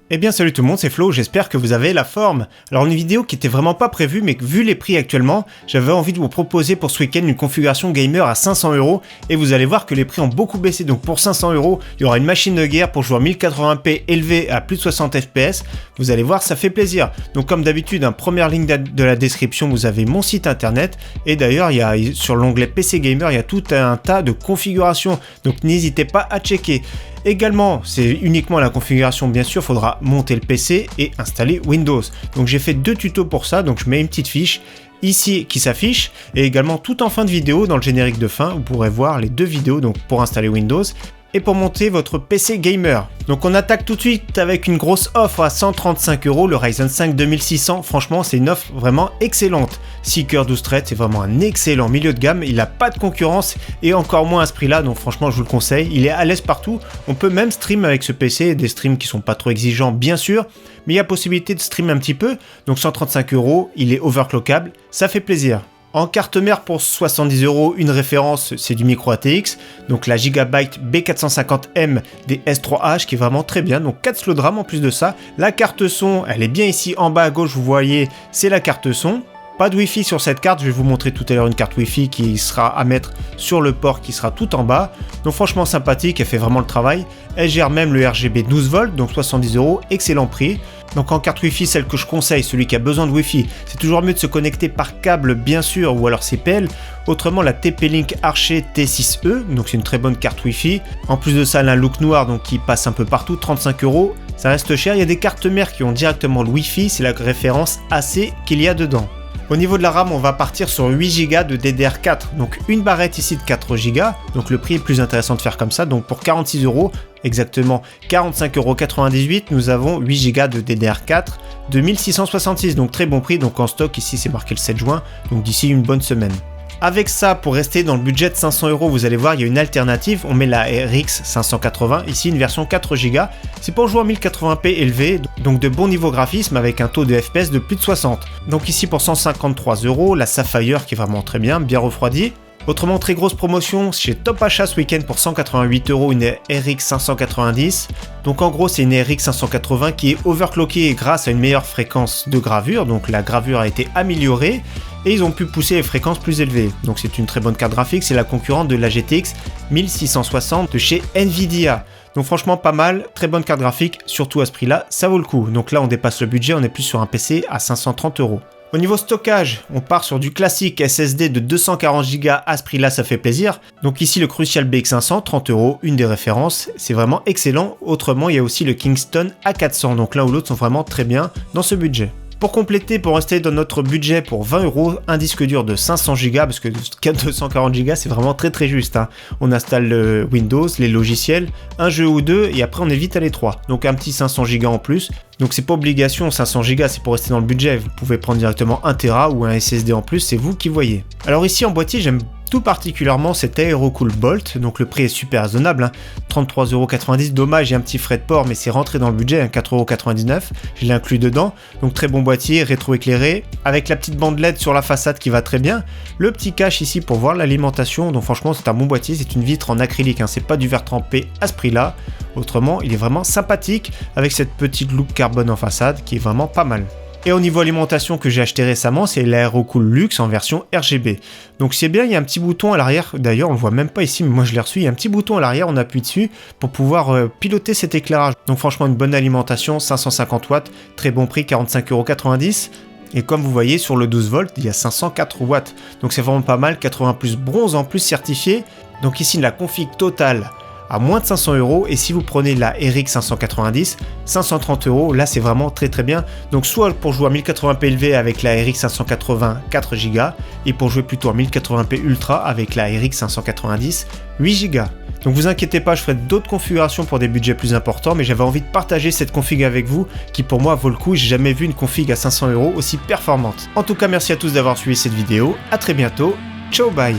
Eh bien salut tout le monde, c'est Flo, j'espère que vous avez la forme. Alors une vidéo qui était vraiment pas prévue mais que vu les prix actuellement, j'avais envie de vous proposer pour ce week-end une configuration gamer à 500€ et vous allez voir que les prix ont beaucoup baissé. Donc pour 500€, il y aura une machine de guerre pour jouer en 1080p élevé à plus de 60 fps. Vous allez voir, ça fait plaisir. Donc comme d'habitude, en première ligne de la description, vous avez mon site internet et d'ailleurs, il y a sur l'onglet PC Gamer, il y a tout un tas de configurations. Donc n'hésitez pas à checker. Également, c'est uniquement la configuration, bien sûr, il faudra monter le PC et installer Windows. Donc j'ai fait 2 tutos pour ça, donc je mets une petite fiche ici qui s'affiche et également tout en fin de vidéo, dans le générique de fin, vous pourrez voir les 2 vidéos donc pour installer Windows et pour monter votre PC gamer. Donc on attaque tout de suite avec une grosse offre à 135€, le Ryzen 5 2600, franchement c'est une offre vraiment excellente. 6 cœurs 12 threads, c'est vraiment un excellent milieu de gamme, il n'a pas de concurrence et encore moins à ce prix là, donc franchement je vous le conseille, il est à l'aise partout, on peut même stream avec ce PC, des streams qui sont pas trop exigeants bien sûr, mais il y a possibilité de stream un petit peu, donc 135€, il est overclockable, ça fait plaisir. En carte mère pour 70€, une référence, c'est du micro ATX, donc la Gigabyte B450M des S3H qui est vraiment très bien, donc 4 slots de RAM en plus de ça. La carte son, elle est bien ici en bas à gauche, vous voyez, c'est la carte son. Pas de Wi-Fi sur cette carte, je vais vous montrer tout à l'heure une carte Wi-Fi qui sera à mettre sur le port qui sera tout en bas. Donc franchement sympathique, elle fait vraiment le travail. Elle gère même le RGB 12V, donc 70€, excellent prix. Donc en carte Wi-Fi, celle que je conseille, celui qui a besoin de Wi-Fi, c'est toujours mieux de se connecter par câble bien sûr ou alors CPL. Autrement la TP-Link Archer T6E, donc c'est une très bonne carte Wi-Fi. En plus de ça, elle a un look noir donc qui passe un peu partout, 35€. Ça reste cher, il y a des cartes mères qui ont directement le Wi-Fi, c'est la référence AC qu'il y a dedans. Au niveau de la RAM, on va partir sur 8Go de DDR4, donc une barrette ici de 4Go, donc le prix est plus intéressant de faire comme ça, donc pour 46€, exactement 45,98€, nous avons 8Go de DDR4 de 1666, donc très bon prix, donc en stock ici c'est marqué le 7 juin, donc d'ici une bonne semaine. Avec ça, pour rester dans le budget de 500€, vous allez voir, il y a une alternative. On met la RX 580, ici une version 4Go. C'est pour jouer en 1080p élevé, donc de bon niveau graphisme avec un taux de FPS de plus de 60. Donc ici pour 153€, la Sapphire qui est vraiment très bien refroidie. Autrement, très grosse promotion chez Top Achat ce week-end pour 188€, une RX 590. Donc en gros, c'est une RX 580 qui est overclockée grâce à une meilleure fréquence de gravure. Donc la gravure a été améliorée et ils ont pu pousser les fréquences plus élevées. Donc c'est une très bonne carte graphique, c'est la concurrente de la GTX 1660 de chez Nvidia. Donc franchement pas mal, très bonne carte graphique, surtout à ce prix-là, ça vaut le coup. Donc là on dépasse le budget, on est plus sur un PC à 530€. Au niveau stockage, on part sur du classique SSD de 240Go, à ce prix-là ça fait plaisir. Donc ici le Crucial BX500, 30€, une des références, c'est vraiment excellent. Autrement, il y a aussi le Kingston A400, donc l'un ou l'autre sont vraiment très bien dans ce budget. Pour compléter, pour rester dans notre budget pour 20€, un disque dur de 500Go, parce que 240Go c'est vraiment très juste. Hein. On installe le Windows, les logiciels, un jeu ou deux, et après on est vite à l'étroit. Donc un petit 500Go en plus. Donc c'est pas obligation, 500Go c'est pour rester dans le budget. Vous pouvez prendre directement 1TB ou un SSD en plus, c'est vous qui voyez. Alors ici en boîtier, j'aime tout particulièrement cet Aerocool Bolt, donc le prix est super raisonnable, hein. 33,90€, dommage il y a un petit frais de port mais c'est rentré dans le budget, hein, 4,99€, je l'ai inclus dedans, donc très bon boîtier, rétro-éclairé, avec la petite bande LED sur la façade qui va très bien, le petit cache ici pour voir l'alimentation, donc franchement c'est un bon boîtier, c'est une vitre en acrylique, hein, c'est pas du verre trempé à ce prix là, autrement il est vraiment sympathique, avec cette petite loupe carbone en façade qui est vraiment pas mal. Et au niveau alimentation que j'ai acheté récemment, c'est l'Aerocool Luxe en version RGB. Donc c'est bien, il y a un petit bouton à l'arrière, d'ailleurs on le voit même pas ici, mais moi je l'ai reçu, il y a un petit bouton à l'arrière, on appuie dessus pour pouvoir piloter cet éclairage. Donc franchement une bonne alimentation, 550 watts, très bon prix, 45,90€. Et comme vous voyez sur le 12V, il y a 504 watts. Donc c'est vraiment pas mal, 80 plus bronze en plus certifié. Donc ici la config totale à moins de 500€, et si vous prenez la RX 590, 530€, là c'est vraiment très bien. Donc soit pour jouer à 1080p élevé avec la RX 580 4Go, et pour jouer plutôt en 1080p ultra avec la RX 590 8Go. Donc vous inquiétez pas, je ferai d'autres configurations pour des budgets plus importants, mais j'avais envie de partager cette config avec vous, qui pour moi vaut le coup, j'ai jamais vu une config à 500€ aussi performante. En tout cas merci à tous d'avoir suivi cette vidéo, à très bientôt, ciao bye.